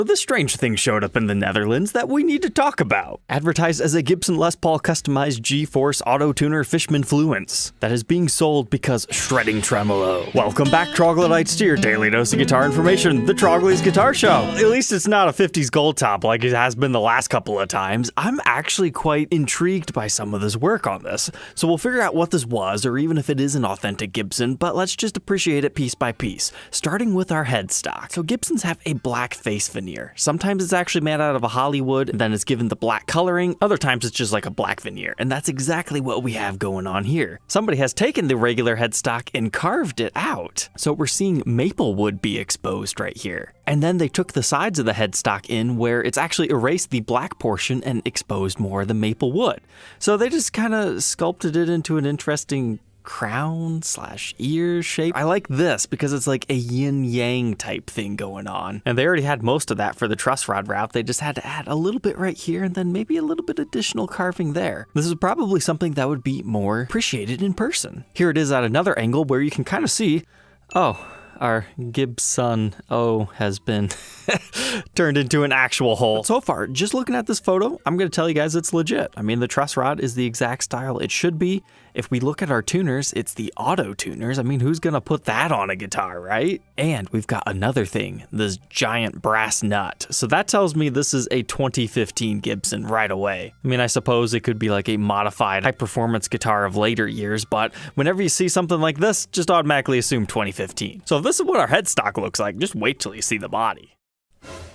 This strange thing showed up in the Netherlands that we need to talk about. Advertised as a Gibson Les Paul customized G-Force auto-tuner Fishman Fluence that is being sold because shredding tremolo. Welcome back, troglodytes, to your daily dose of guitar information, the Trogly's Guitar Show. At least it's not a 50s gold top like it has been the last couple of times. I'm actually quite intrigued by some of this work on this, so we'll figure out what this was, or even if it is an authentic Gibson, but let's just appreciate it piece by piece, starting with our headstock. So Gibsons have a black face veneer. Sometimes it's actually made out of a Hollywood, and then it's given the black coloring. Other times it's just like a black veneer, and that's exactly what we have going on here. Somebody has taken the regular headstock and carved it out. So we're seeing maple wood be exposed right here. And then they took the sides of the headstock in where it's actually erased the black portion and exposed more of the maple wood. So they just kind of sculpted it into an interesting crown / ear shape. I like this because it's like a yin yang type thing going on. And they already had most of that for the truss rod route. They just had to add a little bit right here and then maybe a little bit additional carving there. This is probably something that would be more appreciated in person. Here it is at another angle where you can kind of see, oh, our Gibson O has been turned into an actual hole. But so far, just looking at this photo, I'm going to tell you guys it's legit. I mean, the truss rod is the exact style it should be. If we look at our tuners, it's the auto tuners. I mean, who's going to put that on a guitar, right? And we've got another thing, this giant brass nut. So that tells me this is a 2015 Gibson right away. I mean, I suppose it could be like a modified high-performance guitar of later years, but whenever you see something like this, just automatically assume 2015. So if this is what our headstock looks like, just wait till you see the body.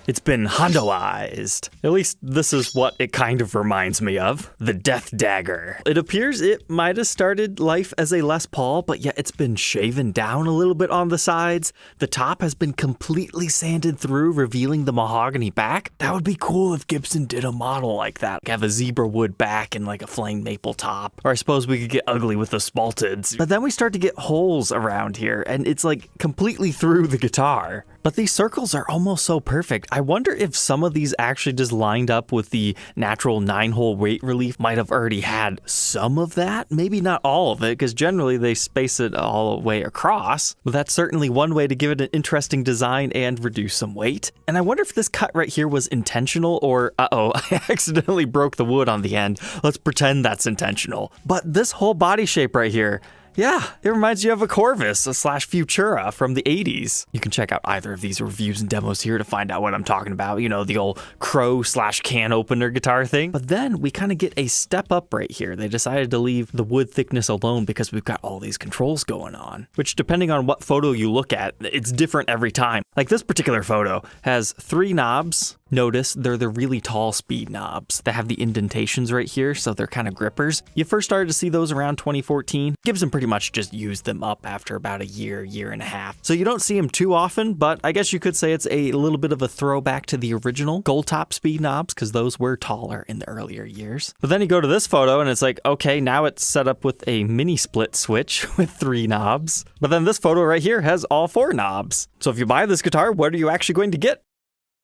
It's been Hondoized. At least this is what it kind of reminds me of. The Death Dagger. It appears it might have started life as a Les Paul, but yet it's been shaven down a little bit on the sides. The top has been completely sanded through, revealing the mahogany back. That would be cool if Gibson did a model like that. Like have a zebra wood back and like a flame maple top. Or I suppose we could get ugly with the spalteds. But then we start to get holes around here, and it's like completely through the guitar. But these circles are almost so perfect. I wonder if some of these actually just lined up with the natural 9-hole weight relief might have already had some of that. Maybe not all of it, because generally they space it all the way across. But that's certainly one way to give it an interesting design and reduce some weight. And I wonder if this cut right here was intentional or, uh-oh, I accidentally broke the wood on the end. Let's pretend that's intentional. But this whole body shape right here, yeah, it reminds you of a Corvus / Futura from the 80s. You can check out either of these reviews and demos here to find out what I'm talking about. You know, the old crow / can opener guitar thing. But then we kind of get a step up right here. They decided to leave the wood thickness alone because we've got all these controls going on, which depending on what photo you look at, it's different every time. Like this particular photo has 3 knobs. Notice they're the really tall speed knobs that have the indentations right here, so they're kind of grippers. You first started to see those around 2014. Gibson pretty much just used them up after about a year and a half. So you don't see them too often, but I guess you could say it's a little bit of a throwback to the original gold top speed knobs, because those were taller in the earlier years. But then you go to this photo and it's like, okay, now it's set up with a mini split switch with 3 knobs. But then this photo right here has all 4 knobs. So if you buy this guitar, what are you actually going to get?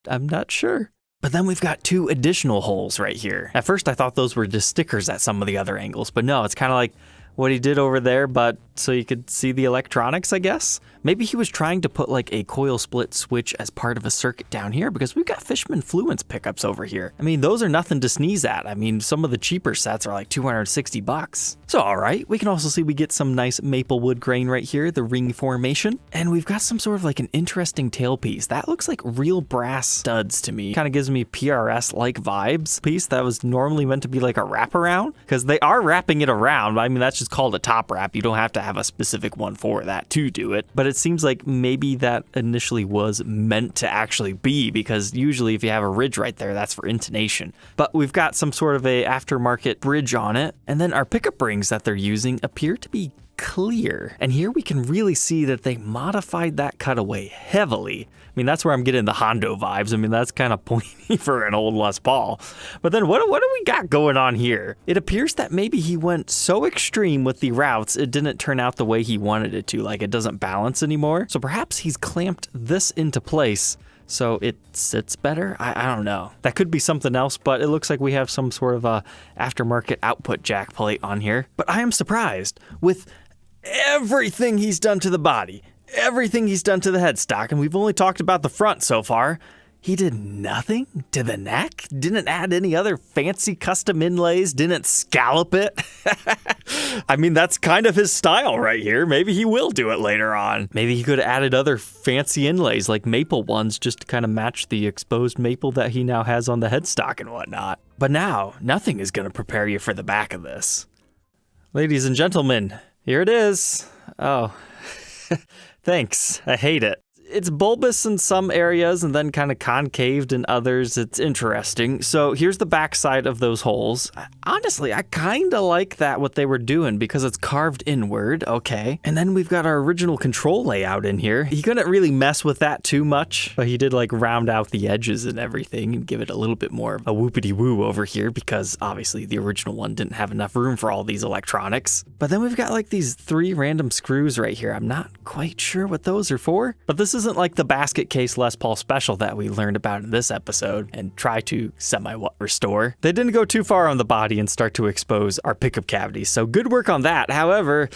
I'm not sure. But then we've got 2 additional holes right here. At first I thought those were just stickers at some of the other angles, but no, it's kind of like what he did over there, but so you could see the electronics, I guess. Maybe he was trying to put like a coil split switch as part of a circuit down here, because we've got Fishman Fluence pickups over here. I mean, those are nothing to sneeze at. I mean, some of the cheaper sets are like $260. So all right, we can also see we get some nice maple wood grain right here, the ring formation, and we've got some sort of like an interesting tailpiece. That looks like real brass studs to me. Kind of gives me PRS-like vibes. Piece that was normally meant to be like a wraparound, because they are wrapping it around. I mean, that's just called a top wrap. You don't have to have a specific one for that to do it, but it seems like maybe that initially was meant to actually be, because usually if you have a ridge right there, that's for intonation. But we've got some sort of a aftermarket bridge on it, and then our pickup rings that they're using appear to be clear. And here we can really see that they modified that cutaway heavily. I mean, that's where I'm getting the Hondo vibes. I mean, that's kind of pointy for an old Les Paul. But then what do we got going on here? It appears that maybe he went so extreme with the routes, it didn't turn out the way he wanted it to. Like, it doesn't balance anymore. So perhaps he's clamped this into place so it sits better? I don't know. That could be something else, but it looks like we have some sort of a aftermarket output jack plate on here. But I am surprised with everything he's done to the body, everything he's done to the headstock, and we've only talked about the front so far. He did nothing to the neck? Didn't add any other fancy custom inlays? Didn't scallop it? I mean, that's kind of his style right here. Maybe he will do it later on. Maybe he could have added other fancy inlays like maple ones just to kind of match the exposed maple that he now has on the headstock and whatnot. But now, nothing is going to prepare you for the back of this. Ladies and gentlemen, here it is. Oh, thanks. I hate it. It's bulbous in some areas and then kind of concaved in others. It's interesting. So here's the backside of those holes. Honestly, I kind of like that, what they were doing, because it's carved inward. Okay. And then we've got our original control layout in here. He couldn't really mess with that too much, but he did like round out the edges and everything and give it a little bit more of a whoopity woo over here, because obviously the original one didn't have enough room for all these electronics. But then we've got like these 3 random screws right here. I'm not quite sure what those are for, but this isn't like the basket case Les Paul special that we learned about in this episode and try to restore. They didn't go too far on the body and start to expose our pickup cavities, so good work on that. However,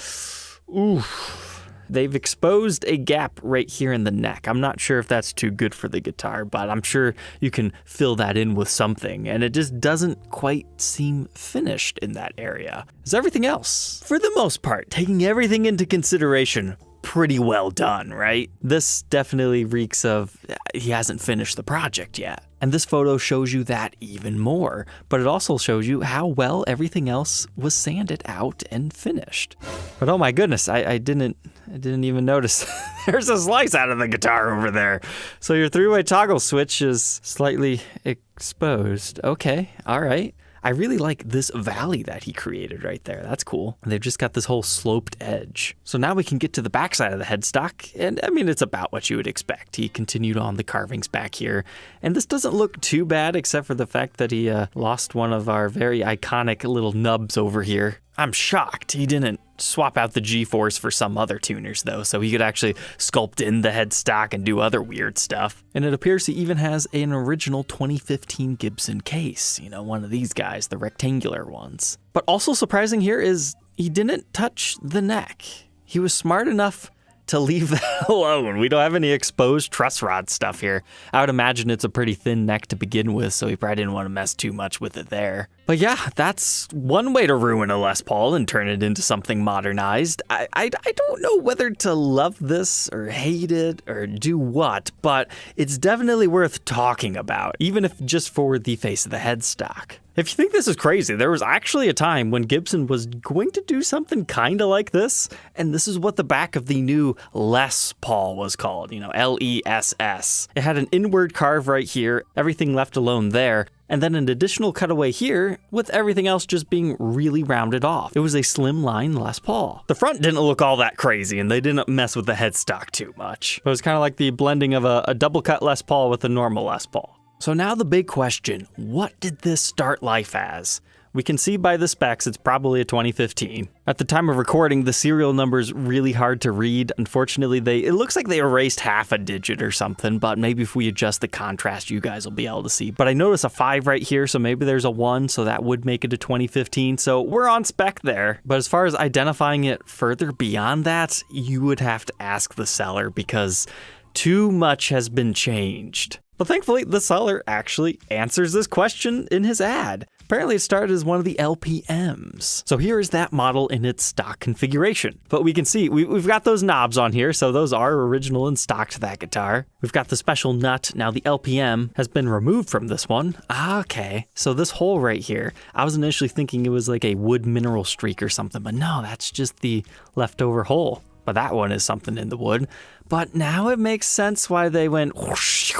they've exposed a gap right here in the neck. I'm not sure if that's too good for the guitar, but I'm sure you can fill that in with something, and it just doesn't quite seem finished in that area. As everything else, for the most part, taking everything into consideration, pretty well done, right? This definitely reeks of he hasn't finished the project yet. And this photo shows you that even more, but it also shows you how well everything else was sanded out and finished. But oh my goodness, I didn't even notice there's a slice out of the guitar over there. So your 3-way toggle switch is slightly exposed. Okay, all right. I really like this valley that he created right there. That's cool. They've just got this whole sloped edge. So now we can get to the backside of the headstock, and I mean, it's about what you would expect. He continued on the carvings back here, and this doesn't look too bad except for the fact that he lost one of our very iconic little nubs over here. I'm shocked he didn't swap out the G-force for some other tuners though, so he could actually sculpt in the headstock and do other weird stuff. And it appears he even has an original 2015 Gibson case, you know, one of these guys, the rectangular ones. But also surprising here is he didn't touch the neck. He was smart enough to leave that alone. We don't have any exposed truss rod stuff here. I would imagine it's a pretty thin neck to begin with, so he probably didn't want to mess too much with it there. But yeah, that's one way to ruin a Les Paul and turn it into something modernized. I don't know whether to love this or hate it or do what, but it's definitely worth talking about, even if just for the face of the headstock. If you think this is crazy, there was actually a time when Gibson was going to do something kind of like this, and this is what the back of the new Les Paul was called, you know, L-E-S-S. It had an inward carve right here, everything left alone there, and then an additional cutaway here with everything else just being really rounded off. It was a slimline Les Paul. The front didn't look all that crazy, and they didn't mess with the headstock too much. It was kind of like the blending of a double cut Les Paul with a normal Les Paul. So now the big question, what did this start life as? We can see by the specs it's probably a 2015. At the time of recording, the serial number's really hard to read. Unfortunately, it looks like they erased half a digit or something, but maybe if we adjust the contrast, you guys will be able to see. But I notice a 5 right here, so maybe there's a 1, so that would make it a 2015. So we're on spec there. But as far as identifying it further beyond that, you would have to ask the seller because too much has been changed. But thankfully, the seller actually answers this question in his ad. Apparently it started as one of the LPMs. So here is that model in its stock configuration. But we can see we've got those knobs on here, so those are original and stock to that guitar. We've got the special nut. Now the LPM has been removed from this one. Okay, so this hole right here, I was initially thinking it was like a wood mineral streak or something, but no, that's just the leftover hole. But that one is something in the wood. But now it makes sense why they went whoosh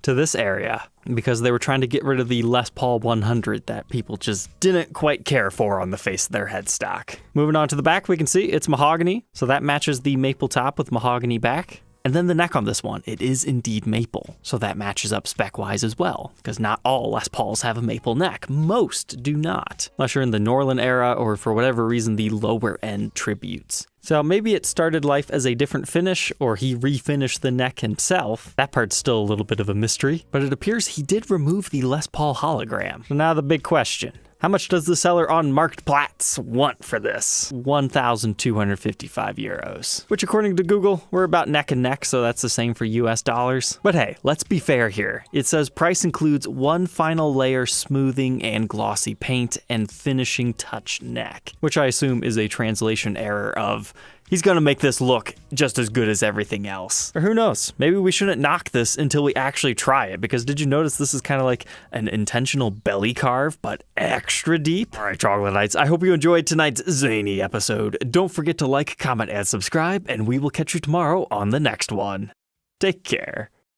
to this area, because they were trying to get rid of the Les Paul 100 that people just didn't quite care for on the face of their headstock. Moving on to the back, we can see it's mahogany, so that matches the maple top with mahogany back. And then the neck on this one, it is indeed maple, so that matches up spec-wise as well, because not all Les Pauls have a maple neck. Most do not, unless you're in the Norland era or for whatever reason the lower end tributes. So maybe it started life as a different finish, or he refinished the neck himself. That part's still a little bit of a mystery, but it appears he did remove the Les Paul hologram. So now the big question, How much does the seller on Marktplatz want for this? 1,255 euros. Which according to Google, we're about neck and neck, so that's the same for US dollars. But hey, let's be fair here. It says price includes one final layer smoothing and glossy paint and finishing touch neck, which I assume is a translation error of he's gonna make this look just as good as everything else. Or who knows, maybe we shouldn't knock this until we actually try it, because did you notice this is kind of like an intentional belly carve, but extra deep? All right, troglodytes, I hope you enjoyed tonight's zany episode. Don't forget to like, comment, and subscribe, and we will catch you tomorrow on the next one. Take care.